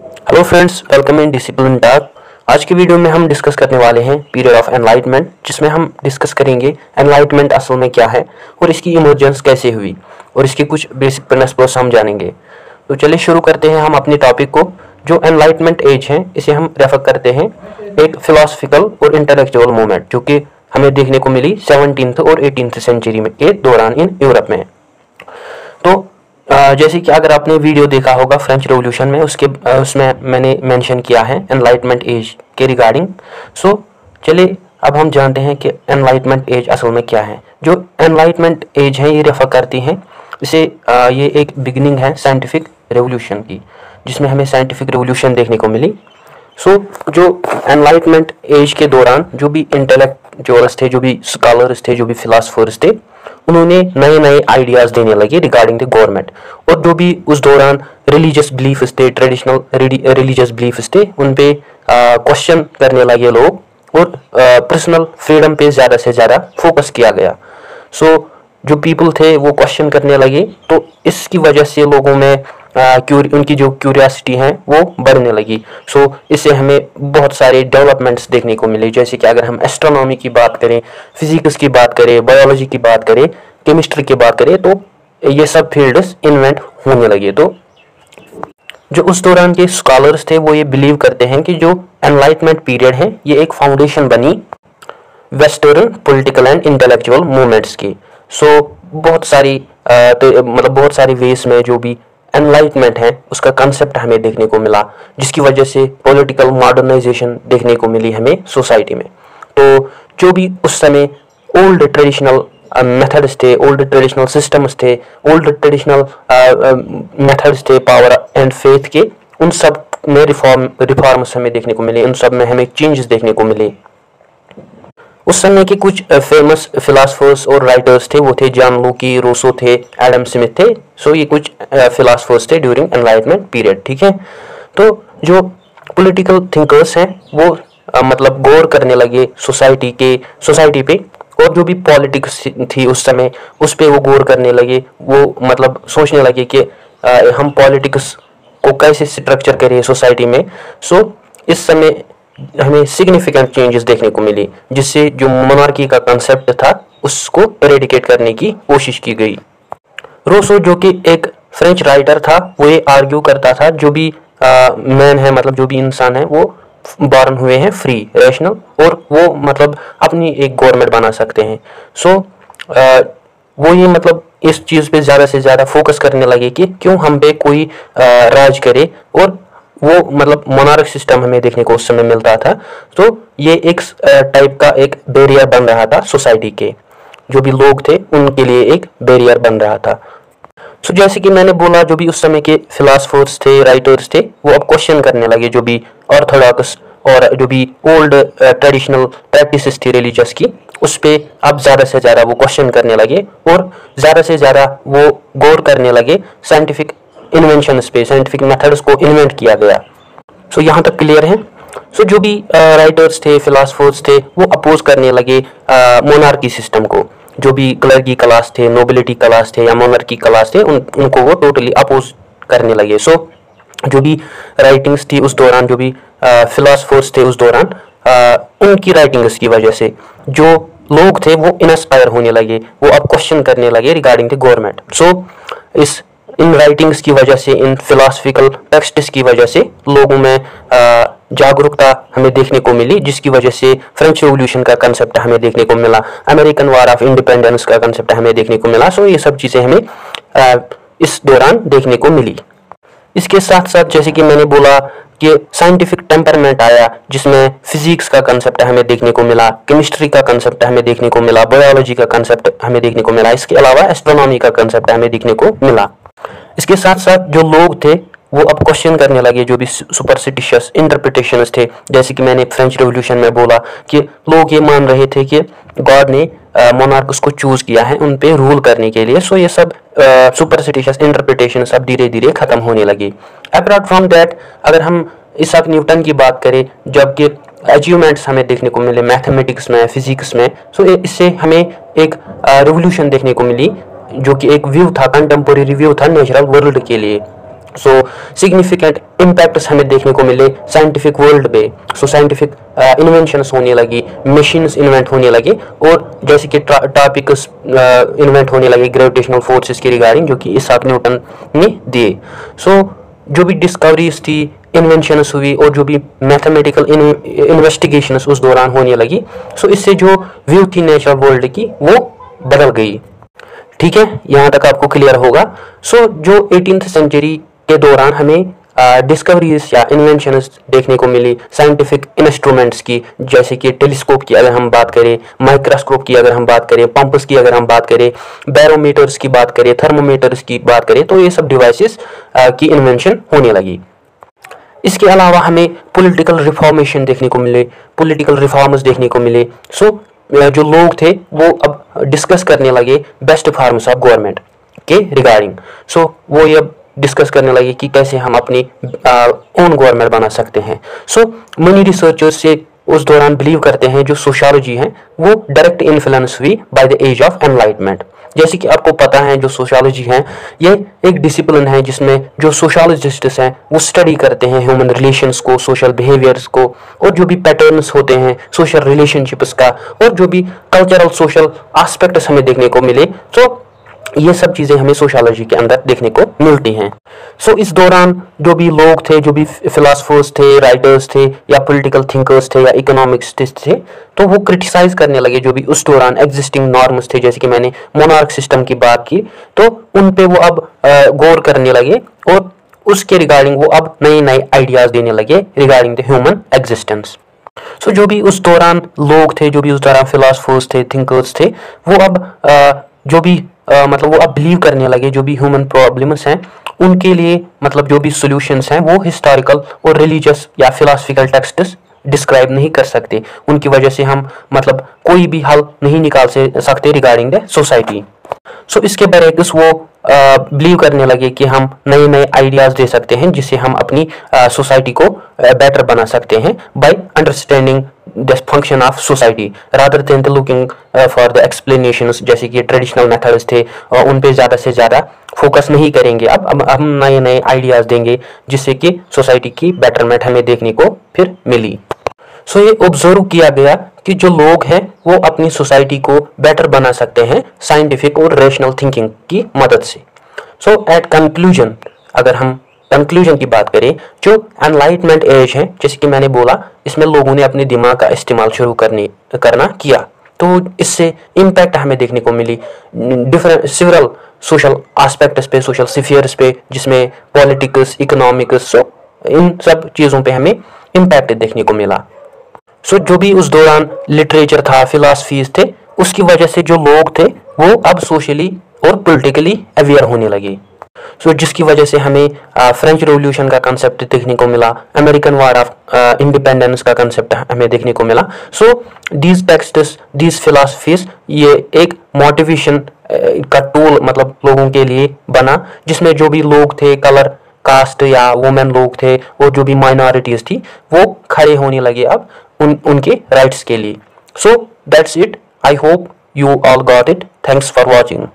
Hello friends, welcome in discipline talk. आज की video में हम डिस्कस करने वाले हैं पीरियड ऑफ एनलाइटमेंट, जिसमें हम डिस्कस करेंगे एनलाइटमेंट असल में क्या है और इसकी इमर्जेंस कैसे हुई और इसके कुछ बेसिक प्रिंसिपल्स हम जानेंगे। तो चलिए शुरू करते हैं हम अपने टॉपिक को। जो एनलाइटमेंट एज है इसे हम रेफर करते हैं एक फिलोसफिकल और इंटेलेक्चुअल मूवमेंट जो कि हमें देखने को मिली 17th और 18th सेंचुरी में के दौरान इन यूरोप में। तो जैसे कि अगर आपने वीडियो देखा होगा फ्रेंच रेवोल्यूशन में, उसमें मैंने मेंशन किया है एनलाइटमेंट एज के रिगार्डिंग। सो चलिए अब हम जानते हैं कि एनलाइटमेंट एज असल में क्या है। जो एनलाइटमेंट एज है ये रेफर करती हैं इसे ये एक बिगिनिंग है साइंटिफिक रेवोल्यूशन की, जिसमें हमें साइंटिफिक रेवोल्यूशन देखने को मिली। सो जो एनलाइटमेंट एज के दौरान जो भी इंटेलेक्चुअल्स थे, जो भी स्कॉलर्स थे, जो भी फिलोसफर्स थे, उन्होंने नए नए आइडियाज देने लगे रिगार्डिंग द गवर्नमेंट। और जो भी उस दौरान रिलीजियस बिलीफ्स थे, ट्रेडिशनल रिलीजियस बिलीफ्स थे, उन पे क्वेश्चन करने लगे लोग और पर्सनल फ्रीडम पे ज़्यादा से ज़्यादा फोकस किया गया। सो जो पीपल थे वो क्वेश्चन करने लगे, तो इसकी वजह से लोगों में उनकी जो क्यूरियासिटी है वो बढ़ने लगी। सो इससे हमें बहुत सारे डेवलपमेंट्स देखने को मिले, जैसे कि अगर हम एस्ट्रोनॉमी की बात करें, फिजिक्स की बात करें, बायोलॉजी की बात करें, केमिस्ट्री की बात करें, तो ये सब फील्ड्स इन्वेंट होने लगे। तो जो उस दौरान के स्कॉलर्स थे वो ये बिलीव करते हैं कि जो एनलाइटमेंट पीरियड है ये एक फाउंडेशन बनी western political and intellectual movements की। सो बहुत सारी बहुत सारी वेज में जो भी एनलाइटमेंट है उसका कंसेप्ट हमें देखने को मिला, जिसकी वजह से पॉलिटिकल मॉडर्नाइजेशन देखने को मिली हमें सोसाइटी में। तो जो भी उस समय ओल्ड ट्रेडिशनल मेथड्स थे, ओल्ड ट्रेडिशनल सिस्टम्स थे, ओल्ड ट्रेडिशनल मेथड्स थे पावर एंड फेथ के, उन सब में रिफॉर्म्स हमें देखने को मिले, उन सब में हमें चेंजेस देखने को मिले। उस समय के कुछ फेमस फिलोसफर्स और राइटर्स थे, वो थे जॉन लुकी, रूसो थे, एडम स्मिथ थे। सो ये कुछ फिलोसफर्स थे ड्यूरिंग एनलाइटमेंट पीरियड, ठीक है। तो जो पॉलिटिकल थिंकर्स हैं वो मतलब गौर करने लगे सोसाइटी पे, और जो भी पॉलिटिक्स थी उस समय उस पे वो गौर करने लगे। वो मतलब सोचने लगे कि हम पॉलिटिक्स को कैसे स्ट्रक्चर करें सोसाइटी में। सो इस समय हमें सिग्निफिकेंट चेंजेस देखने को मिली, जिससे जो मोनार्की का कंसेप्ट था उसको एरेडिकेट करने की कोशिश की गई। रूसो जो कि एक फ्रेंच राइटर था, वो ये आर्ग्यू करता था जो भी मैन है, मतलब जो भी इंसान है, वो बॉर्न हुए हैं फ्री, रैशनल, और वो मतलब अपनी एक गवर्नमेंट बना सकते हैं। सो वो ये मतलब इस चीज़ पे ज़्यादा से ज़्यादा फोकस करने लगे कि क्यों हम पे कोई राज करे, और वो मतलब मोनार्क सिस्टम हमें देखने को उस समय मिलता था। तो ये एक टाइप का एक बैरियर बन रहा था सोसाइटी के, जो भी लोग थे उनके लिए एक बैरियर बन रहा था। सो जैसे कि मैंने बोला, जो भी उस समय के फिलोसफर्स थे, राइटर्स थे, वो अब क्वेश्चन करने लगे जो भी ऑर्थोडॉक्स और जो भी ओल्ड ट्रेडिशनल प्रैक्टिसेस थी रिलीजियस की, उस पे अब ज़्यादा से ज़्यादा वो क्वेश्चन करने लगे और ज़्यादा से ज़्यादा वो गौर करने लगे साइंटिफिक इन्वेंशंस पे, साइंटिफिक मेथड्स को इन्वेंट किया गया। सो यहाँ तक क्लियर है। सो जो भी राइटर्स थे, फिलोसफर्स थे, वो अपोज करने लगे मोनार्की सिस्टम को। जो भी क्लर्की क्लास थे, नोबिलिटी क्लास थे या मोनार्की क्लास थे, उनको वो टोटली अपोज करने लगे। सो जो भी राइटिंग्स थी उस दौरान, जो भी फिलोसफर्स थे उस दौरान, उनकी राइटिंग्स की वजह से जो लोग थे वो इंस्पायर होने लगे, वो अब क्वेश्चन करने लगे regarding the government. So in writings की वजह से, इन फिलोसफिकल टेक्स्ट्स की वजह से लोगों में जागरूकता हमें देखने को मिली, जिसकी वजह से फ्रेंच रेवोल्यूशन का कंसेप्ट हमें देखने को मिला, अमेरिकन वार ऑफ इंडिपेंडेंस का कंसेप्ट हमें देखने को मिला। सो ये सब चीज़ें हमें इस दौरान देखने को मिली। इसके साथ साथ जैसे कि मैंने बोला कि साइंटिफिक टेम्परमेंट आया, जिसमें फिजिक्स का कंसेप्ट हमें देखने को मिला, केमिस्ट्री का कंसेप्ट हमें देखने को मिला, बायोलॉजी का कंसेप्ट हमें देखने को मिला, इसके अलावा एस्ट्रोनॉमी का कंसेप्ट हमें देखने को मिला। इसके साथ साथ जो लोग थे वो अब क्वेश्चन करने लगे जो भी सुपरस्टिशियस इंटरप्रिटेशंस थे। जैसे कि मैंने फ्रेंच रेवोल्यूशन में बोला कि लोग ये मान रहे थे कि गॉड ने मोनार्क्स को चूज किया है उन पे रूल करने के लिए। सो ये सब सुपरस्टिशियस इंटरप्रिटेशन सब धीरे धीरे खत्म होने लगी। अपार्ट फ्रॉम दैट, अगर हम इसाक न्यूटन की बात करें, जबकि अचीवमेंट्स हमें देखने को मिले मैथमेटिक्स में, फिजिक्स में, सो इससे हमें एक रेवोल्यूशन देखने को मिली, जो कि एक व्यू था, कंटेम्पोरेरी व्यू था नेचुरल वर्ल्ड के लिए। सो सिग्निफिकेंट इम्पैक्ट्स हमें देखने को मिले साइंटिफिक वर्ल्ड पे। सो साइंटिफिक इन्वेंशंस होने लगी, मशीन्स इन्वेंट होने लगे, और जैसे कि टॉपिक्स इन्वेंट होने लगे ग्रेविटेशनल फोर्सेस के रिगार्डिंग, जो कि इसाक न्यूटन ने दिए। सो जो भी डिस्कवरीज थी, इन्वेंशंस हुई, और जो भी मैथमेटिकल इन्वेस्टिगेशंस उस दौरान होने लगी, सो इससे जो व्यू थी नेचुरल वर्ल्ड की वो बदल गई। ठीक है, यहाँ तक आपको क्लियर होगा। सो जो 18th सेंचुरी के दौरान हमें डिस्कवरीज या इन्वेंशंस देखने को मिली साइंटिफिक इंस्ट्रूमेंट्स की, जैसे कि टेलीस्कोप की अगर हम बात करें, माइक्रोस्कोप की अगर हम बात करें, पंप्स की अगर हम बात करें, बैरोमीटर्स की बात करें, थर्मोमीटर्स की बात करें, तो ये सब डिवाइसेस की इन्वेंशन होने लगी। इसके अलावा हमें पॉलिटिकल रिफॉर्मेशन देखने को मिले, पॉलिटिकल रिफॉर्म्स देखने को मिले। सो जो लोग थे वो अब डिस्कस करने लगे बेस्ट फॉर्म्स ऑफ गवर्नमेंट के रिगार्डिंग। सो वो ये डिस्कस करने लगे कि कैसे हम अपनी ओन गवर्नमेंट बना सकते हैं। सो मनी रिसर्चर्स से उस दौरान बिलीव करते हैं जो सोशियोलॉजी है वो डायरेक्ट इन्फ्लुएंस हुई by the age of enlightenment. जैसे कि आपको पता है जो सोशियोलॉजी है ये एक डिसिप्लिन है जिसमें जो सोशियोलॉजिस्ट्स हैं वो स्टडी करते हैं ह्यूमन रिलेशंस को, सोशल बिहेवियर्स को, और जो भी पैटर्न्स होते हैं सोशल रिलेशनशिप्स का, और जो भी कल्चरल सोशल एस्पेक्ट्स हमें देखने को मिले, तो ये सब चीज़ें हमें सोशियोलॉजी के अंदर देखने को मिलती हैं। सो इस दौरान जो भी लोग थे, जो भी फिलोसफर्स थे, राइटर्स थे, या पॉलिटिकल थिंकर्स थे, या इकोनॉमिक्स थे, तो वो क्रिटिसाइज करने लगे जो भी उस दौरान एग्जिस्टिंग नॉर्म्स थे। जैसे कि मैंने मोनार्क सिस्टम की बात की, तो उन पे वो अब गौर करने लगे, और उसके रिगार्डिंग वो अब नए नए आइडियाज देने लगे रिगार्डिंग द ह्यूमन एग्जिस्टेंस। सो जो भी उस दौरान लोग थे, जो भी उस दौरान फिलोसफर्स थे, थिंकर्स थे, वो अब जो भी मतलब वो अब बिलीव करने लगे जो भी ह्यूमन प्रॉब्लम्स हैं उनके लिए मतलब जो भी सॉल्यूशंस हैं वो हिस्टोरिकल और रिलीजियस या फिलोसफिकल टेक्स्ट्स डिस्क्राइब नहीं कर सकते। उनकी वजह से हम मतलब कोई भी हल नहीं निकाल सकते रिगार्डिंग द सोसाइटी। सो इसके बरक्स वो बिलीव करने लगे कि हम नए नए आइडियाज दे सकते हैं जिससे हम अपनी सोसाइटी को बेटर बना सकते हैं by understanding the function of society rather than looking for the explanations. जैसे कि ट्रेडिशनल मेथड्स थे उन पे ज़्यादा से ज़्यादा फोकस नहीं करेंगे, अब हम नए नए आइडियाज देंगे जिससे कि सोसाइटी की बेटरमेंट हमें देखने को फिर मिली। सो ये ऑब्जर्व किया गया कि जो लोग हैं वो अपनी सोसाइटी को बेटर बना सकते हैं साइंटिफिक और रेशनल थिंकिंग की मदद से। सो एट कंक्लूजन, अगर हम कंक्लूजन की बात करें, जो एनलाइटमेंट एज है जैसे कि मैंने बोला, इसमें लोगों ने अपने दिमाग का इस्तेमाल शुरू करना किया, तो इससे इम्पैक्ट हमें देखने को मिली डिफरेंट सिवरल सोशल एस्पेक्ट्स पे, सोशल स्फीयर्स पे, जिसमें पॉलिटिक्स, इकोनॉमिक्स, सो इन सब चीज़ों पे हमें इम्पैक्ट देखने को मिला। सो जो भी उस दौरान लिटरेचर था, फिलॉसफीज थे, उसकी वजह से जो लोग थे वो अब सोशली और पॉलिटिकली अवेयर होने लगे। सो जिसकी वजह से हमें फ्रेंच रेवोल्यूशन का कंसेप्ट देखने को मिला, अमेरिकन वार ऑफ इंडिपेंडेंस का कंसेप्ट हमें देखने को मिला। So these texts, these philosophies ये एक मोटिवेशन का टूल मतलब लोगों के लिए बना, जिसमें जो भी लोग थे, कलर कास्ट या वुमेन लोग थे, और जो भी माइनॉरिटीज थी वो खड़े होने लगे अब उनके राइट्स के लिए। So that's it. I hope you all got it. Thanks for watching.